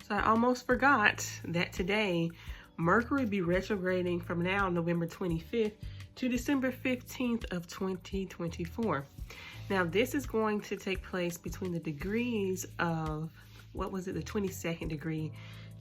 So I almost forgot that today Mercury be retrograding from now November 25th to December 15th of 2024. Now this is going to take place between the degrees of, what was it, the 22nd degree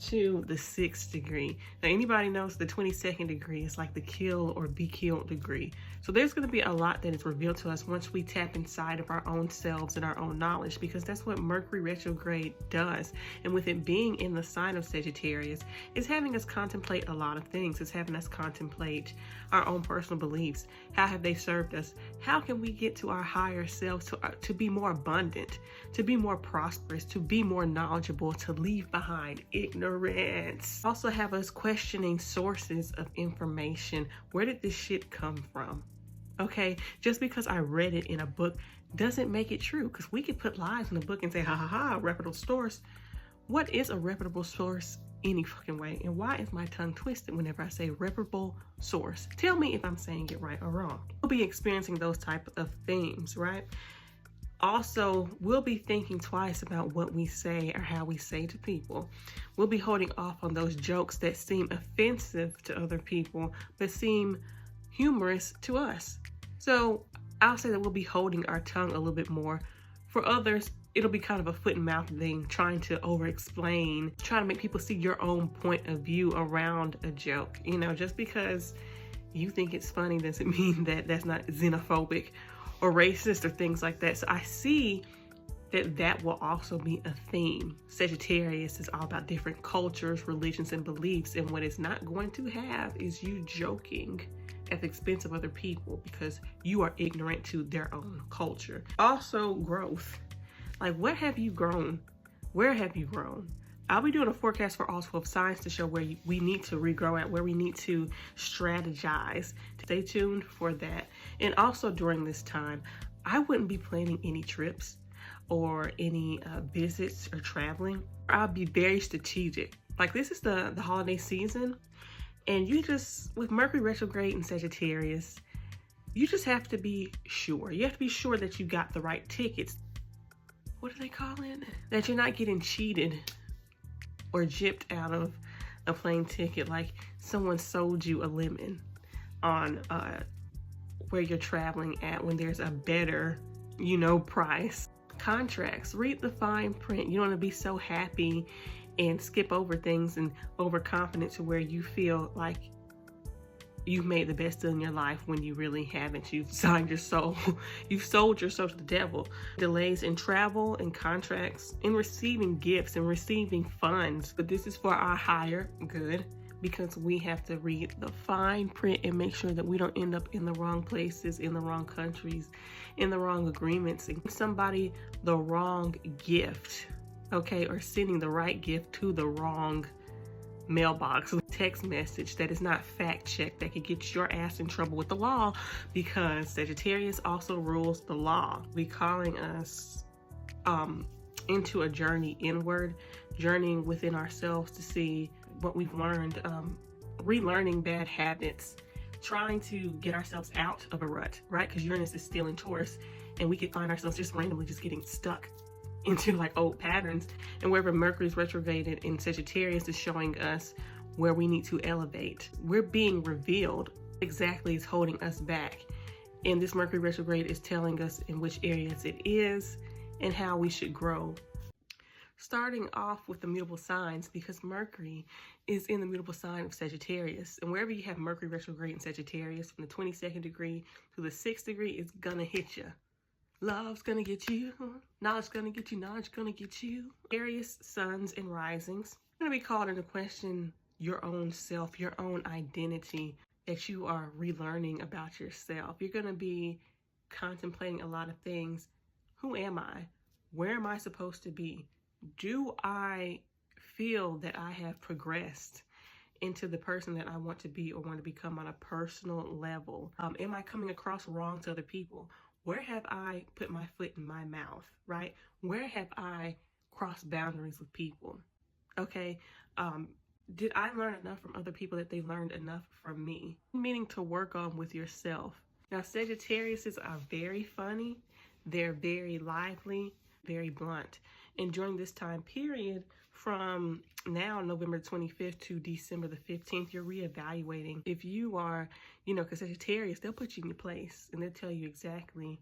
to the 6th degree. Now anybody knows the 22nd degree is like the kill or be killed degree. So there's going to be a lot that is revealed to us once we tap inside of our own selves and our own knowledge, because that's what Mercury retrograde does. And with it being in the sign of Sagittarius, it's having us contemplate a lot of things. It's having us contemplate our own personal beliefs. How have they served us? How can we get to our higher selves to be more abundant, to be more prosperous, to be more knowledgeable, to leave behind ignorance? Also have us questioning sources of information. Where did this shit come from? Okay, just because I read it in a book doesn't make it true, because we could put lies in a book and say, ha ha ha, reputable source. What is a reputable source any fucking way? And why is my tongue twisted whenever I say reputable source? Tell me if I'm saying it right or wrong. We'll be experiencing those type of things, right? Also, we'll be thinking twice about what we say or how we say to people. We'll be holding off on those jokes that seem offensive to other people, but seem humorous to us. So I'll say that we'll be holding our tongue a little bit more. For others, it'll be kind of a foot and mouth thing, trying to over-explain, trying to make people see your own point of view around a joke. You know, just because you think it's funny doesn't mean that that's not xenophobic or racist or things like that. So I see that that will also be a theme. Sagittarius is all about different cultures, religions, and beliefs. And what it's not going to have is you joking at the expense of other people because you are ignorant to their own culture. Also, growth. Like, what have you grown? Where have you grown? I'll be doing a forecast for all 12 signs to show where we need to regrow at, where we need to strategize. Stay tuned for that. And also during this time, I wouldn't be planning any trips or any visits or traveling. I'll be very strategic. Like, this is the holiday season, and you just, with Mercury retrograde in Sagittarius, you just have to be sure. You have to be sure that you got the right tickets. What do they call it? That you're not getting cheated or gypped out of a plane ticket, like someone sold you a lemon on where you're traveling at when there's a better, you know, price. Contracts, read the fine print. You don't want to be so happy and skip over things and overconfident to where you feel like you've made the best deal in your life when you really haven't. You've signed your soul. You've sold your soul to the devil. Delays in travel and contracts, in receiving gifts and receiving funds. But this is for our higher good, because we have to read the fine print and make sure that we don't end up in the wrong places, in the wrong countries, in the wrong agreements, and give somebody the wrong gift, okay? Or sending the right gift to the wrong mailbox, text message that is not fact checked, that could get your ass in trouble with the law, because Sagittarius also rules the law. We calling us into a journey inward, journeying within ourselves to see what we've learned, relearning bad habits, trying to get ourselves out of a rut, right? Because Uranus is still in Taurus, and we could find ourselves just randomly just getting stuck into like old patterns. And wherever Mercury is retrograded in Sagittarius is showing us where we need to elevate. We're being revealed exactly is holding us back. And this Mercury retrograde is telling us in which areas it is and how we should grow. Starting off with the mutable signs, because Mercury is in the mutable sign of Sagittarius. And wherever you have Mercury retrograde in Sagittarius, from the 22nd degree to the 6th degree, it's gonna hit you. Love's gonna get you, knowledge gonna get you, knowledge gonna get you. Aries, suns, and risings. You're gonna be called into question your own self, your own identity, that you are relearning about yourself. You're gonna be contemplating a lot of things. Who am I? Where am I supposed to be? Do I feel that I have progressed into the person that I want to be or want to become on a personal level? Am I coming across wrong to other people? Where have I put my foot in my mouth, right? Where have I crossed boundaries with people? Okay, did I learn enough from other people that they learned enough from me? Meaning to work on with yourself. Now, Sagittariuses are very funny. They're very lively, very blunt. And during this time period, from now, November 25th to December the 15th, you're reevaluating. If you are, because Sagittarius, they'll put you in your place and they'll tell you exactly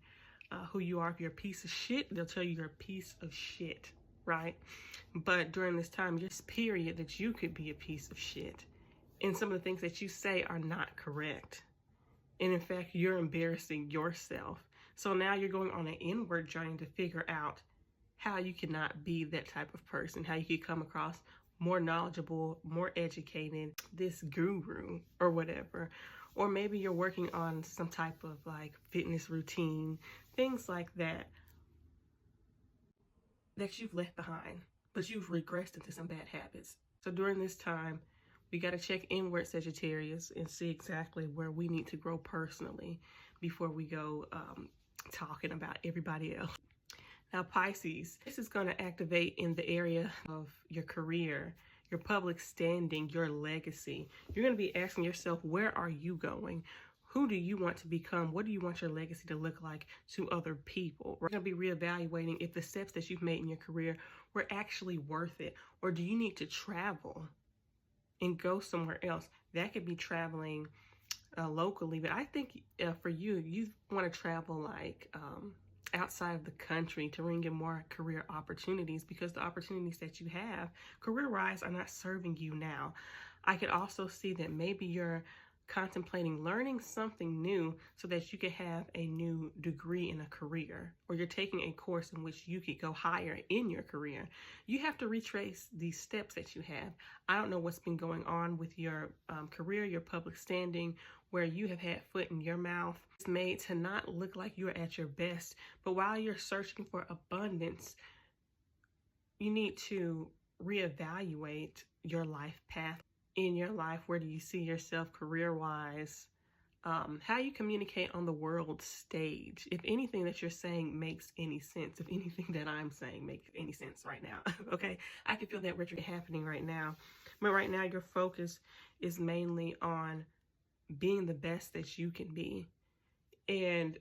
who you are. If you're a piece of shit, they'll tell you you're a piece of shit, right? But during this time, this period that you could be a piece of shit. And some of the things that you say are not correct. And in fact, you're embarrassing yourself. So now you're going on an inward journey to figure out how you cannot be that type of person, how you could come across more knowledgeable, more educated, this guru or whatever. Or maybe you're working on some type of like fitness routine, things like that you've left behind, but you've regressed into some bad habits. So during this time, we got to check inward, Sagittarius, and see exactly where we need to grow personally before we go talking about everybody else. Now, Pisces, this is going to activate in the area of your career, your public standing, your legacy. You're going to be asking yourself, where are you going? Who do you want to become? What do you want your legacy to look like to other people? We're going to be reevaluating if the steps that you've made in your career were actually worth it, or do you need to travel and go somewhere else? That could be traveling locally, but I think for you want to travel like outside of the country to bring in more career opportunities, because the opportunities that you have career-wise are not serving you now. I could also see that maybe you're contemplating learning something new so that you could have a new degree in a career, or you're taking a course in which you could go higher in your career. You have to retrace these steps that you have. I don't know what's been going on with your career, your public standing, where you have had foot in your mouth. It's made to not look like you're at your best. But while you're searching for abundance, you need to reevaluate your life path. In your life, where do you see yourself career-wise? How you communicate on the world stage. If anything that you're saying makes any sense, if anything that I'm saying makes any sense right now, okay? I can feel that retrograde happening right now. But right now, your focus is mainly on being the best that you can be. And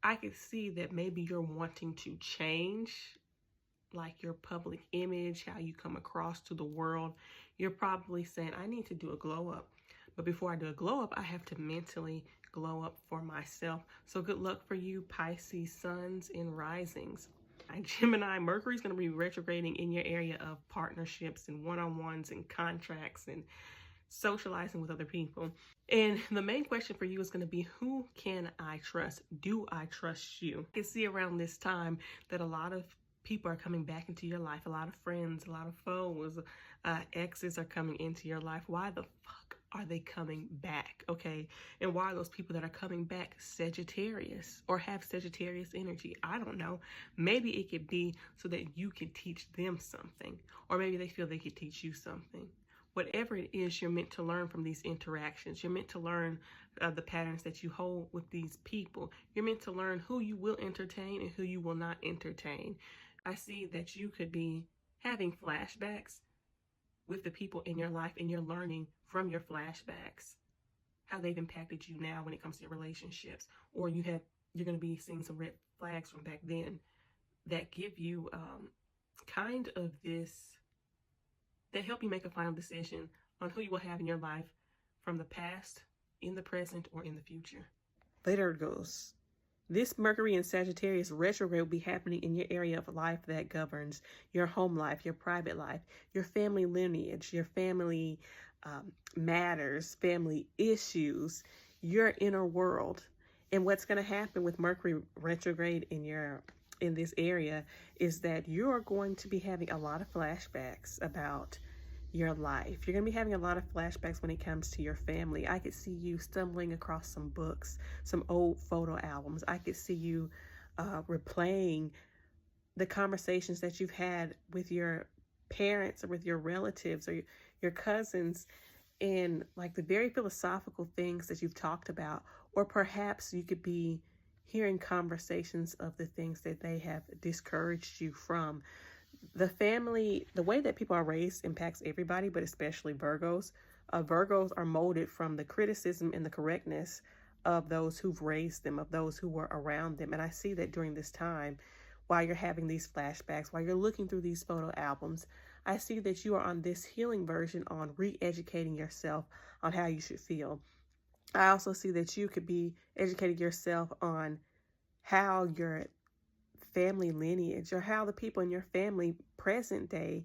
I could see that maybe you're wanting to change like your public image, how you come across to the world. You're probably saying, I need to do a glow up. But before I do a glow up, I have to mentally glow up for myself. So good luck for you, Pisces suns and risings. Gemini, Mercury is going to be retrograding in your area of partnerships and one-on-ones and contracts and socializing with other people. And the main question for you is going to be, who can I trust? Do I trust you? I can see around this time that a lot of people are coming back into your life. A lot of friends, a lot of foes, exes are coming into your life. Why the fuck are they coming back? Okay. And why are those people that are coming back Sagittarius or have Sagittarius energy? I don't know. Maybe it could be so that you can teach them something, or maybe they feel they could teach you something. Whatever it is, you're meant to learn from these interactions. You're meant to learn the patterns that you hold with these people. You're meant to learn who you will entertain and who you will not entertain. I see that you could be having flashbacks with the people in your life, and you're learning from your flashbacks how they've impacted you now when it comes to your relationships. Or you're going to be seeing some red flags from back then that give you kind of this, that help you make a final decision on who you will have in your life from the past, in the present, or in the future. Later it goes. This Mercury and Sagittarius retrograde will be happening in your area of life that governs your home life, your private life, your family lineage, your family matters, family issues, your inner world. And what's going to happen with Mercury retrograde in this area is that you're going to be having a lot of flashbacks about your life. You're going to be having a lot of flashbacks when it comes to your family. I could see you stumbling across some books, some old photo albums. I could see you replaying the conversations that you've had with your parents or with your relatives or your cousins, and like the very philosophical things that you've talked about. Or perhaps you could be hearing conversations of the things that they have discouraged you from. The family, the way that people are raised impacts everybody, but especially Virgos. Virgos are molded from the criticism and the correctness of those who've raised them, of those who were around them. And I see that during this time, while you're having these flashbacks, while you're looking through these photo albums, I see that you are on this healing version on re-educating yourself on how you should feel. I also see that you could be educating yourself on how your family lineage or how the people in your family present day,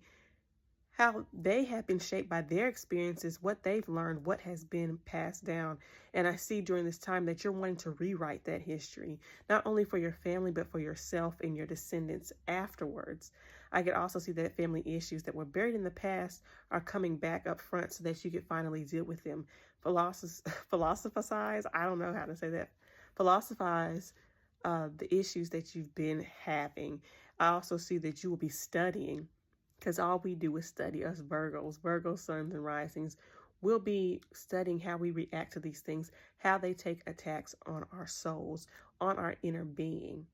how they have been shaped by their experiences, what they've learned, what has been passed down. And I see during this time that you're wanting to rewrite that history, not only for your family, but for yourself and your descendants afterwards. I could also see that family issues that were buried in the past are coming back up front so that you could finally deal with them. Philosophize, I don't know how to say that. Philosophize the issues that you've been having. I also see that you will be studying, because all we do is study, us Virgos, Virgo suns and risings. We'll be studying how we react to these things, how they take attacks on our souls, on our inner being.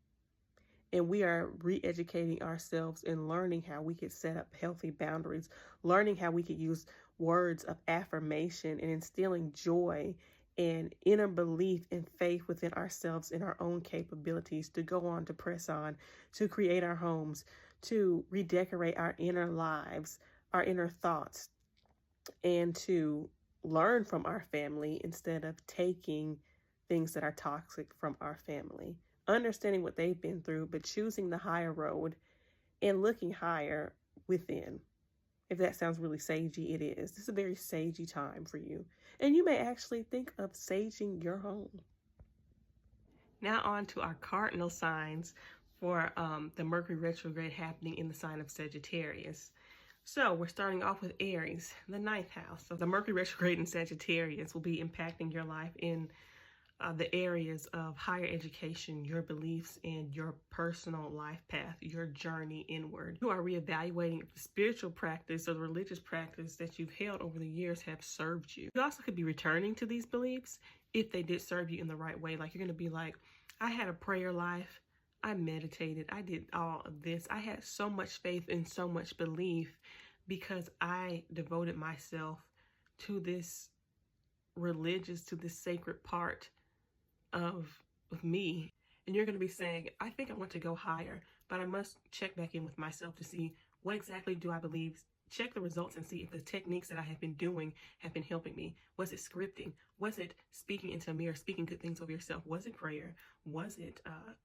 And we are re-educating ourselves and learning how we could set up healthy boundaries, learning how we could use words of affirmation and instilling joy and inner belief and faith within ourselves and our own capabilities to go on, to press on, to create our homes, to redecorate our inner lives, our inner thoughts, and to learn from our family instead of taking things that are toxic from our family. Understanding what they've been through, but choosing the higher road and looking higher within. If that sounds really sagey, it is. This is a very sagey time for you. And you may actually think of saging your home. Now on to our cardinal signs for the Mercury retrograde happening in the sign of Sagittarius. So we're starting off with Aries, the 9th house. So the Mercury retrograde in Sagittarius will be impacting your life in the areas of higher education, your beliefs, and your personal life path, your journey inward. You are reevaluating if the spiritual practice or the religious practice that you've held over the years have served you. You also could be returning to these beliefs if they did serve you in the right way. Like you're going to be like, I had a prayer life, I meditated, I did all of this. I had so much faith and so much belief because I devoted myself to this to this sacred part of me. And you're going to be saying, I think I want to go higher, but I must check back in with myself to see what exactly do I believe. Check the results and see if the techniques that I have been doing have been helping me. Was it scripting? Was it speaking into a mirror, speaking good things over yourself? Was it prayer? Was it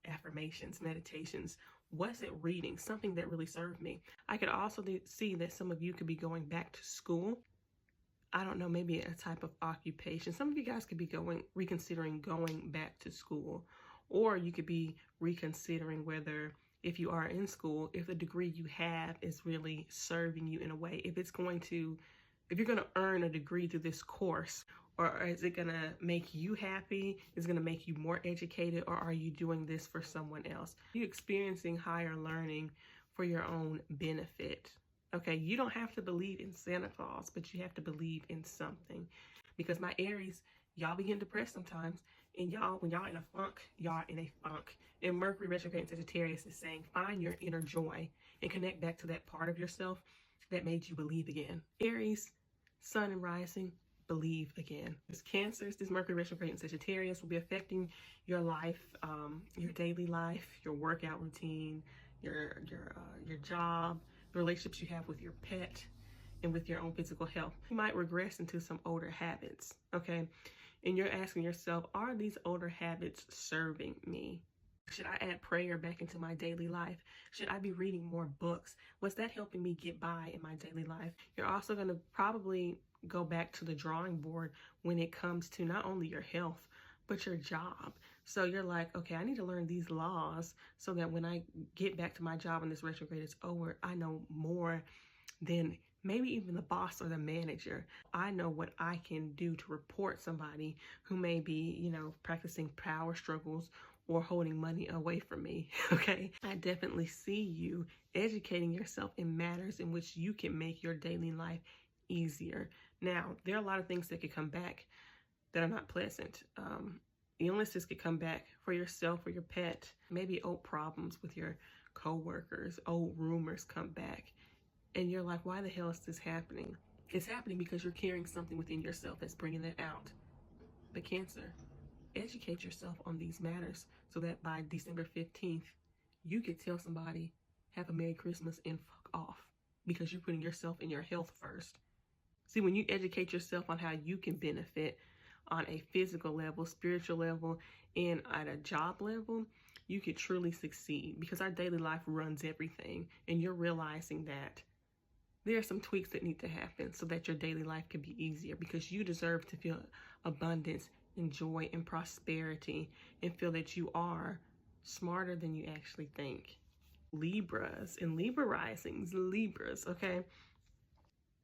affirmations, meditations? Was it reading? Something that really served me. I could also see that some of you could be going back to school. I don't know, maybe a type of occupation. Some of you guys could be reconsidering going back to school, or you could be reconsidering whether, if you are in school, if the degree you have is really serving you in a way, if you're going to earn a degree through this course, or is it going to make you happy? Is it going to make you more educated, or are you doing this for someone else? Are you experiencing higher learning for your own benefit? Okay, you don't have to believe in Santa Claus, but you have to believe in something. Because my Aries, y'all be getting depressed sometimes. And when y'all in a funk, y'all in a funk. And Mercury retrograde in Sagittarius is saying, find your inner joy and connect back to that part of yourself that made you believe again. Aries, sun and rising, believe again. This Cancers, this Mercury retrograde in Sagittarius will be affecting your life, your daily life, your workout routine, your job, the relationships you have with your pet, and with your own physical health. You might regress into some older habits, okay? And you're asking yourself, are these older habits serving me? Should I add prayer back into my daily life? Should I be reading more books? Was that helping me get by in my daily life? You're also going to probably go back to the drawing board when it comes to not only your health, but your job. So you're like, okay, I need to learn these laws so that when I get back to my job and this retrograde is over, I know more than maybe even the boss or the manager. I know what I can do to report somebody who may be, practicing power struggles or holding money away from me, okay? I definitely see you educating yourself in matters in which you can make your daily life easier. Now, there are a lot of things that could come back that are not pleasant. Illnesses could come back for yourself or your pet. Maybe old problems with your co-workers, old rumors come back. And you're like, why the hell is this happening? It's happening because you're carrying something within yourself that's bringing that out. But Cancer, educate yourself on these matters so that by December 15th, you could tell somebody, have a Merry Christmas and fuck off. because you're putting yourself and your health first. See, when you educate yourself on how you can benefit on a physical level, spiritual level, and at a job level, you could truly succeed, because our daily life runs everything. And you're realizing that there are some tweaks that need to happen so that your daily life can be easier, because you deserve to feel abundance and joy and prosperity and feel that you are smarter than you actually think. Libras and Libra risings, Libras, okay?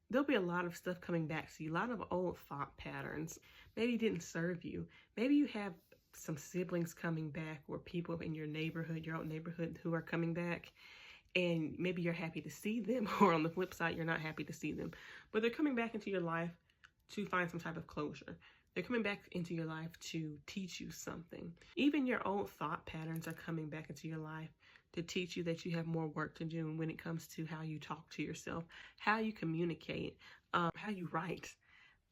There'll be a lot of stuff coming back to you, a lot of old thought patterns. Maybe didn't serve you. Maybe you have some siblings coming back, or people in your neighborhood, your own neighborhood, who are coming back. And maybe you're happy to see them, or on the flip side, you're not happy to see them. But they're coming back into your life to find some type of closure. They're coming back into your life to teach you something. Even your old thought patterns are coming back into your life to teach you that you have more work to do when it comes to how you talk to yourself, how you communicate, how you write.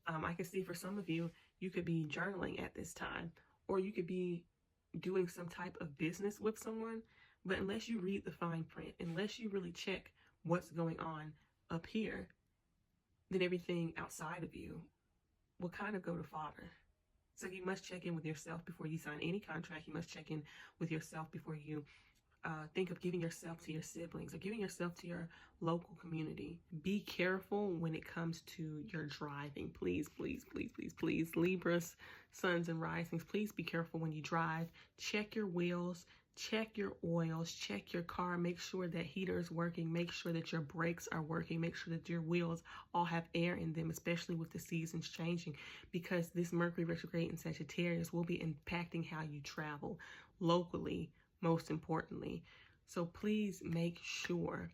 I can see for some of you, you could be journaling at this time, or you could be doing some type of business with someone. But unless you read the fine print, unless you really check what's going on up here, then everything outside of you will kind of go to fodder. So you must check in with yourself before you sign any contract. You must check in with yourself before you think of giving yourself to your siblings or giving yourself to your local community. Be careful when it comes to your driving. Please, please, please, please, please. Libras, suns and risings, please be careful when you drive. Check your wheels. Check your oils, check your car, make sure that heater is working, make sure that your brakes are working, make sure that your wheels all have air in them, especially with the seasons changing, because this Mercury retrograde in Sagittarius will be impacting how you travel locally, most importantly. So please make sure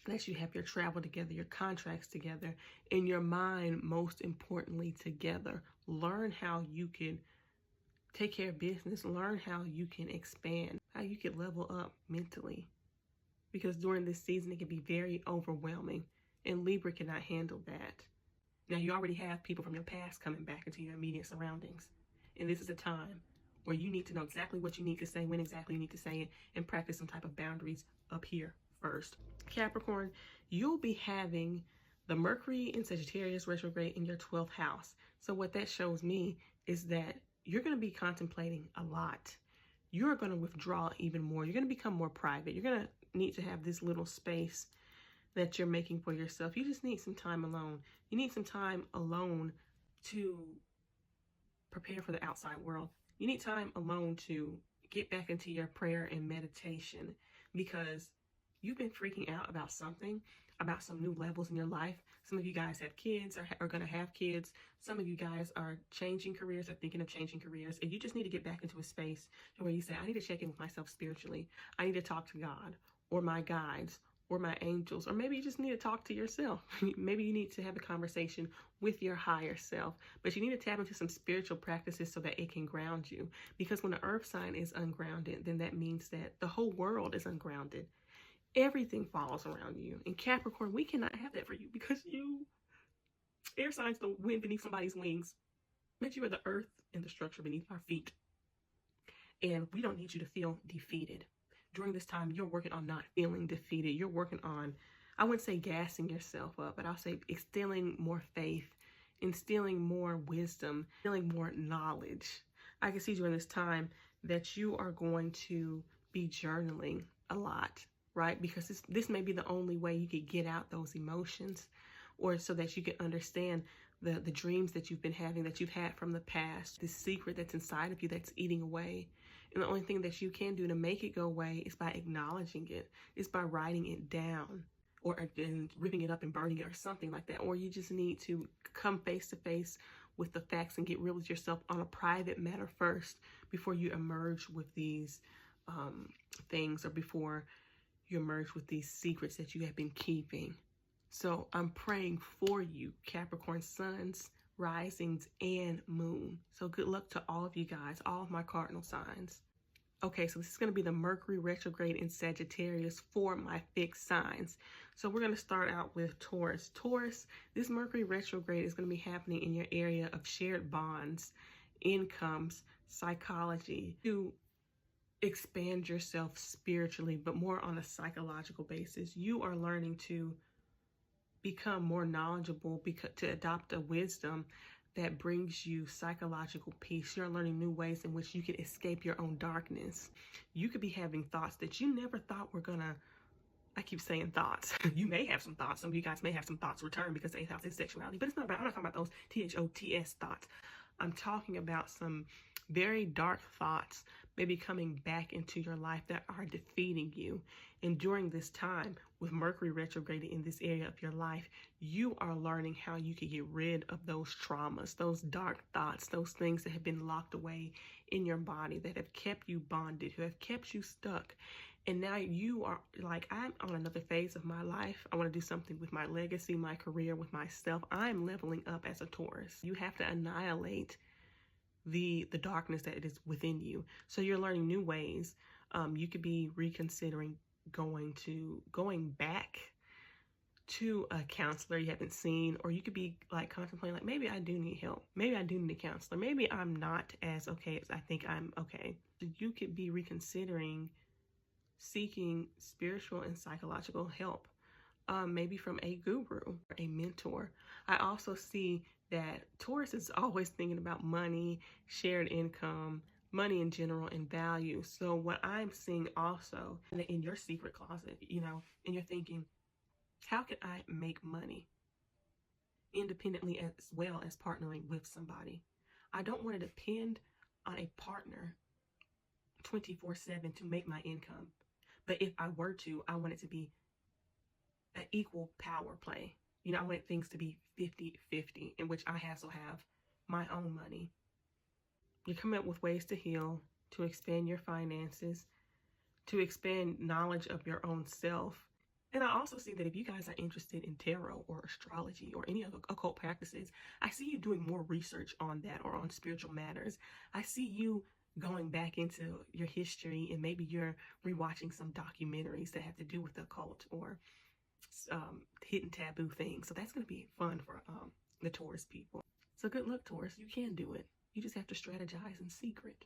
that you have your travel together, your contracts together, and your mind, most importantly, together. Learn how you can take care of business. Learn how you can expand, how you can level up mentally. Because during this season, it can be very overwhelming, and Libra cannot handle that. Now, you already have people from your past coming back into your immediate surroundings. And this is a time where you need to know exactly what you need to say, when exactly you need to say it, and practice some type of boundaries up here first. Capricorn, you'll be having the Mercury in Sagittarius retrograde in your 12th house. So what that shows me is that you're going to be contemplating a lot. You're going to withdraw even more. You're going to become more private. You're going to need to have this little space that you're making for yourself. You just need some time alone. You need some time alone to prepare for the outside world. You need time alone to get back into your prayer and meditation, because you've been freaking out about something, about some new levels in your life. Some of you guys have kids or are going to have kids. Some of you guys are changing careers or thinking of changing careers. And you just need to get back into a space where you say, I need to check in with myself spiritually. I need to talk to God or my guides or my angels. Or maybe you just need to talk to yourself. Maybe you need to have a conversation with your higher self. But you need to tap into some spiritual practices so that it can ground you. Because when the earth sign is ungrounded, then that means that the whole world is ungrounded. Everything falls around you. In Capricorn, we cannot have that for you, because you, air signs, don't wind beneath somebody's wings. But you are the earth and the structure beneath our feet. And we don't need you to feel defeated. During this time, you're working on not feeling defeated. You're working on, I wouldn't say gassing yourself up, but I'll say instilling more faith, instilling more wisdom, instilling more knowledge. I can see during this time that you are going to be journaling a lot. Right? Because this may be the only way you could get out those emotions, or so that you can understand the dreams that you've been having, that you've had from the past, this secret that's inside of you that's eating away. And the only thing that you can do to make it go away is by acknowledging it, is by writing it down, or ripping it up and burning it or something like that. Or you just need to come face to face with the facts and get real with yourself on a private matter first before you emerge with these things, or before you emerge with these secrets that you have been keeping. So I'm praying for you, Capricorn suns, risings, and moon. So good luck to all of you guys, all of my cardinal signs. Okay, so this is going to be the Mercury retrograde in Sagittarius for my fixed signs. So we're going to start out with Taurus. Taurus, this Mercury retrograde is going to be happening in your area of shared bonds, incomes, psychology, to expand yourself spiritually, but more on a psychological basis. You are learning to become more knowledgeable, to adopt a wisdom that brings you psychological peace. You're learning new ways in which you can escape your own darkness. You could be having thoughts that you never thought were gonna, I keep saying thoughts. You may have some thoughts. Some of you guys may have some thoughts return because they thought it's sexuality, but it's not about, I'm not talking about those THOTS thoughts. I'm talking about some very dark thoughts maybe coming back into your life that are defeating you. And during this time, with Mercury retrograding in this area of your life, you are learning how you can get rid of those traumas, those dark thoughts, those things that have been locked away in your body, that have kept you bonded, who have kept you stuck. And now you are like, I'm on another phase of my life. I want to do something with my legacy, my career, with myself. I'm leveling up as a Taurus. You have to annihilate the darkness that is within you. So you're learning new ways. You could be reconsidering going back to a counselor you haven't seen, or you could be like contemplating, like, maybe I do need help. Maybe I do need a counselor. Maybe I'm not as okay as I think I'm okay. So you could be reconsidering seeking spiritual and psychological help, maybe from a guru or a mentor. I also see that Taurus is always thinking about money, shared income, money in general, and value. So what I'm seeing also in your secret closet, you know, and you're thinking, how can I make money independently as well as partnering with somebody? I don't want to depend on a partner 24/7 to make my income. But if I were to, I want it to be an equal power play. You know, I want things to be 50-50, in which I also have my own money. You come up with ways to heal, to expand your finances, to expand knowledge of your own self. And I also see that if you guys are interested in tarot or astrology or any other occult practices, I see you doing more research on that or on spiritual matters. I see you going back into your history, and maybe you're rewatching some documentaries that have to do with the occult or hidden taboo things. So that's going to be fun for the Taurus people. So good luck, Taurus. You can do it. You just have to strategize in secret.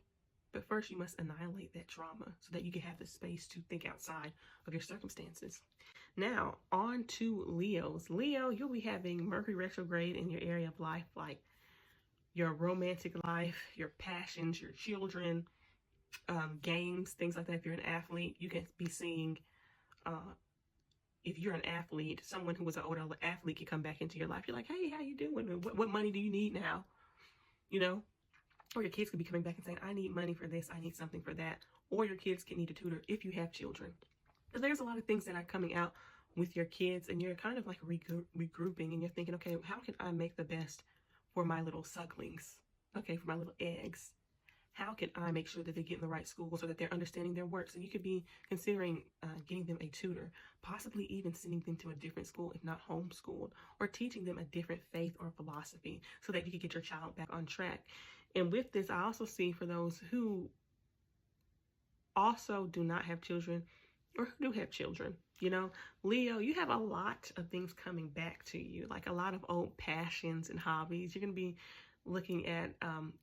But first, you must annihilate that trauma so that you can have the space to think outside of your circumstances. Now, on to Leos. Leo, you'll be having Mercury retrograde in your area of life, like your romantic life, your passions, your children, games, things like that. If you're an athlete, you can be seeing, if you're an athlete, someone who was an older athlete can come back into your life. You're like, hey, how you doing? What money do you need now? You know? Or your kids could be coming back and saying, I need money for this, I need something for that. Or your kids can need a tutor if you have children. So there's a lot of things that are coming out with your kids, and you're kind of like regrouping, and you're thinking, okay, how can I make the best for my little sucklings? Okay, for my little eggs. How can I make sure that they get in the right school so that they're understanding their work? So you could be considering getting them a tutor, possibly even sending them to a different school, if not homeschooled, or teaching them a different faith or philosophy so that you can get your child back on track. And with this, I also see for those who also do not have children or who do have children, you know, Leo, you have a lot of things coming back to you, like a lot of old passions and hobbies. You're going to be looking at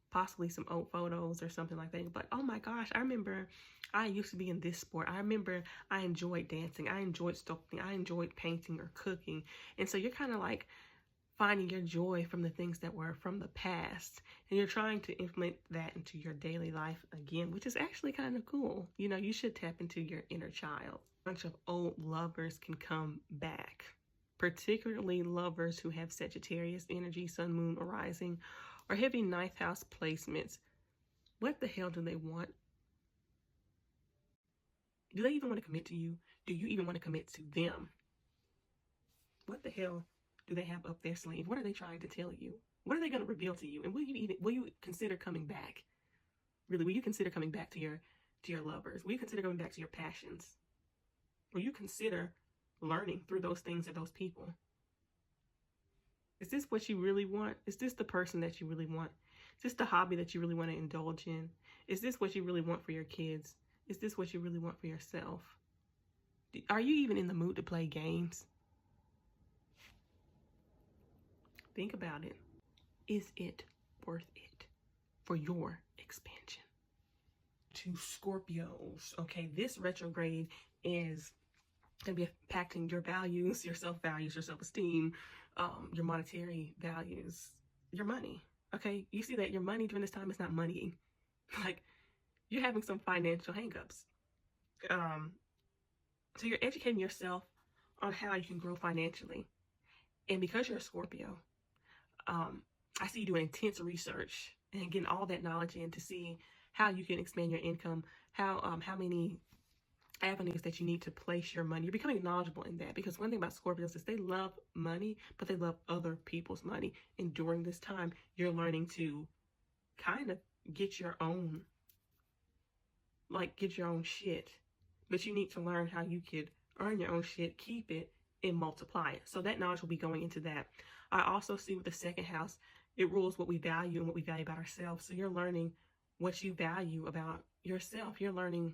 possibly some old photos or something like that. But oh my gosh, I remember I used to be in this sport. I remember I enjoyed dancing. I enjoyed sculpting. I enjoyed painting or cooking. And so you're kind of like finding your joy from the things that were from the past, and you're trying to implement that into your daily life again, which is actually kind of cool. You know, you should tap into your inner child. A bunch of old lovers can come back, particularly lovers who have Sagittarius energy, sun, moon, or rising, or heavy ninth house placements. What the hell do they want? Do they even want to commit to you? Do you even want to commit to them? What the hell do they have up their sleeve? What are they trying to tell you? What are they going to reveal to you? And will you consider coming back? Really, will you consider coming back to your lovers? Will you consider going back to your passions? Will you consider learning through those things or those people? Is this what you really want? Is this the person that you really want? Is this the hobby that you really want to indulge in? Is this what you really want for your kids? Is this what you really want for yourself? Are you even in the mood to play games? Think about it. Is it worth it for your expansion? To Scorpios, okay, this retrograde is going to be impacting your values, your self-values, your self-esteem, your monetary values, your money. Okay, you see that your money during this time is not moneying. Like, you're having some financial hangups. So you're educating yourself on how you can grow financially. And because you're a Scorpio, I see you doing intense research and getting all that knowledge in to see how you can expand your income, how many avenues that you need to place your money. You're becoming knowledgeable in that, because one thing about Scorpios is they love money, but they love other people's money. And during this time, you're learning to kind of get your own shit. But you need to learn how you could earn your own shit, keep it, and multiply it. So that knowledge will be going into that. I also see with the second house, it rules what we value and what we value about ourselves. So you're learning what you value about yourself. You're learning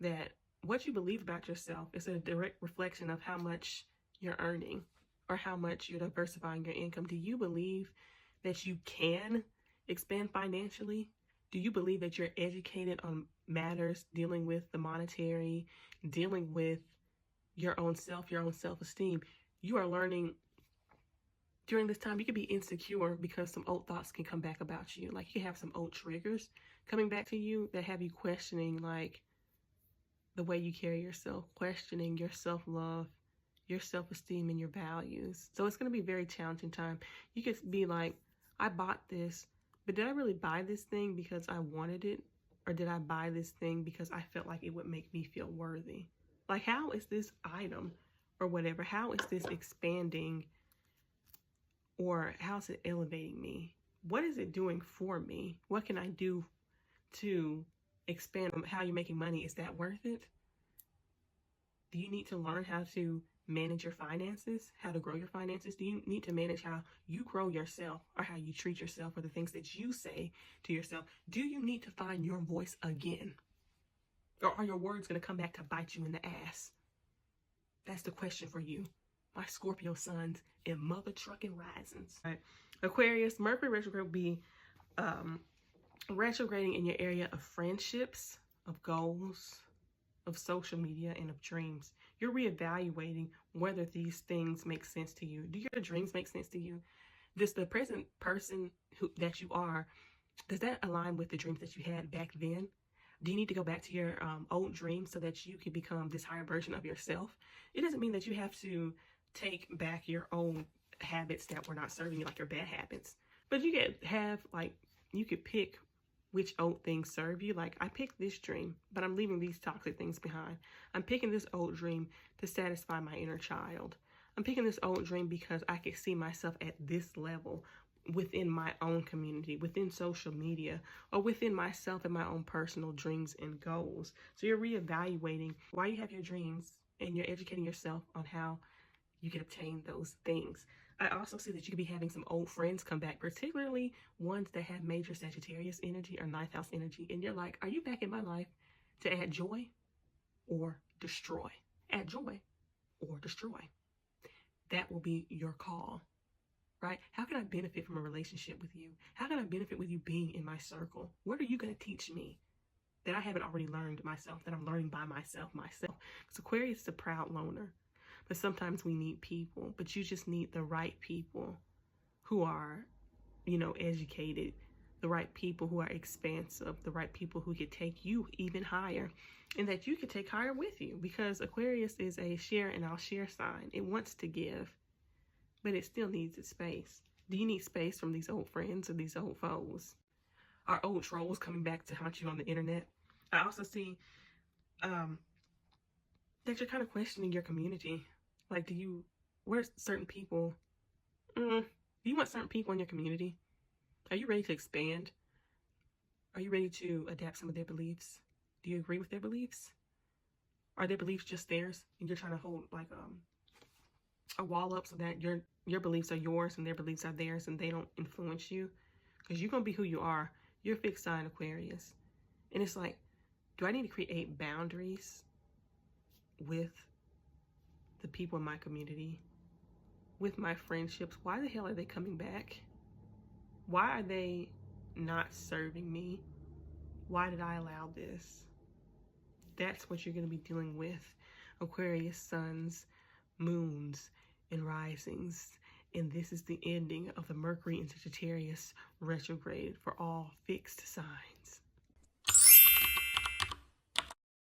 that what you believe about yourself is a direct reflection of how much you're earning or how much you're diversifying your income. Do you believe that you can expand financially? Do you believe that you're educated on matters dealing with the monetary, dealing with your own self, your own self-esteem? You are learning during this time. You could be insecure because some old thoughts can come back about you. Like, you have some old triggers coming back to you that have you questioning, like, the way you carry yourself, questioning your self-love, your self-esteem, and your values. So it's going to be a very challenging time. You could be like, I bought this, but did I really buy this thing because I wanted it? Or did I buy this thing because I felt like it would make me feel worthy? Like, how is this item or whatever, how is this expanding, or how's it elevating me? What is it doing for me? What can I do to expand on how you're making money? Is that worth it? Do you need to learn how to manage your finances, how to grow your finances? Do you need to manage how you grow yourself, or how you treat yourself, or the things that you say to yourself? Do you need to find your voice again? Or are your words going to come back to bite you in the ass? That's the question for you, my Scorpio sons and mother trucking risings. Right. Aquarius, Mercury retrograde will be retrograding in your area of friendships, of goals, of social media, and of dreams. You're reevaluating whether these things make sense to you. Do your dreams make sense to you? Does the present person that you are, does that align with the dreams that you had back then? Do you need to go back to your old dreams so that you can become this higher version of yourself? It doesn't mean that you have to take back your own habits that were not serving you, like your bad habits. But you could have, like, you could pick which old things serve you. Like, I picked this dream, but I'm leaving these toxic things behind. I'm picking this old dream to satisfy my inner child. I'm picking this old dream because I can see myself at this level within my own community, within social media, or within myself and my own personal dreams and goals. So you're reevaluating why you have your dreams, and you're educating yourself on how you can obtain those things. I also see that you could be having some old friends come back, particularly ones that have major Sagittarius energy or ninth house energy. And you're like, are you back in my life to add joy or destroy? Add joy or destroy. That will be your call, right? How can I benefit from a relationship with you? How can I benefit with you being in my circle? What are you going to teach me that I haven't already learned myself, that I'm learning by myself? Because Aquarius is a proud loner. But sometimes we need people, but you just need the right people who are, educated, the right people who are expansive, the right people who could take you even higher, and that you could take higher with you, because Aquarius is a share and I'll share sign. It wants to give, but it still needs its space. Do you need space from these old friends or these old foes? Are old trolls coming back to haunt you on the internet? I also see that you're kind of questioning your community. Like, where's certain people? Do you want certain people in your community? Are you ready to expand? Are you ready to adapt some of their beliefs? Do you agree with their beliefs? Are their beliefs just theirs, and you're trying to hold like a wall up so that your beliefs are yours and their beliefs are theirs, and they don't influence you? Because you're gonna be who you are. You're a fixed sign Aquarius, and it's like, do I need to create boundaries with the people in my community, with my friendships? Why the hell are they coming back? Why are they not serving me? Why did I allow this? That's what you're going to be dealing with. Aquarius suns, moons, and risings. And this is the ending of the Mercury in Sagittarius retrograde for all fixed signs.